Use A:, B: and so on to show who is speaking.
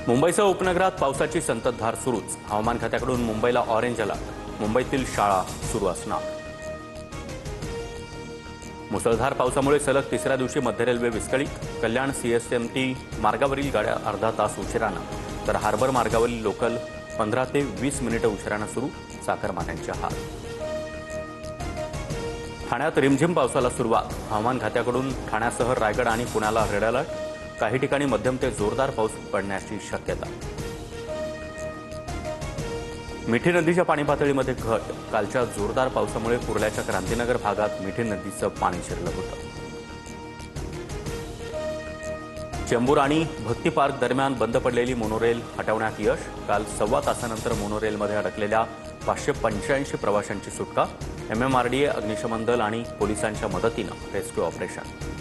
A: मुंबईसह उपनगरात पावसाची संततधार सुरूच। हवामान खात्याकडून मुंबईला ऑरेंज अलर्ट। मुंबईतील शाळा सुरू असणार। मुसळधार पावसामुळे सलग तिसऱ्या दिवशी मध्य रेल्वे विस्कळीत। कल्याण सीएसएमटी मार्गावरील गाड्या अर्धा तास उशिरानं, तर हार्बर मार्गावरील लोकल 15 ते 20 मिनिटं उशिरानं सुरू। चाकरमान्यांचे हाल। ठाण्यात रिमझिम पावसाला सुरुवात। हवामान खात्याकडून ठाण्यासह रायगड आणि पुण्याला रेड अलर्ट। काही ठिकाणी मध्यम ते जोरदार पाऊस पडण्याची शक्यता। मिठी नदीच्या पाणी पातळीमध्ये घट। कालच्या जोरदार पावसामुळे कुर्ल्याच्या क्रांतीनगर भागात मिठी नदीचं पाणी शिरलं होतं। चेंबूर आणि भक्ती पार्क दरम्यान बंद पडलेली मोनोरेल हटवण्यात यश। काल सव्वा तासानंतर मोनोरेलमध्ये अडकलेल्या 585 प्रवाशांची सुटका। MMRDA, अग्निशमन दल आणि पोलिसांच्या मदतीनं रेस्क्यू ऑपरेशन।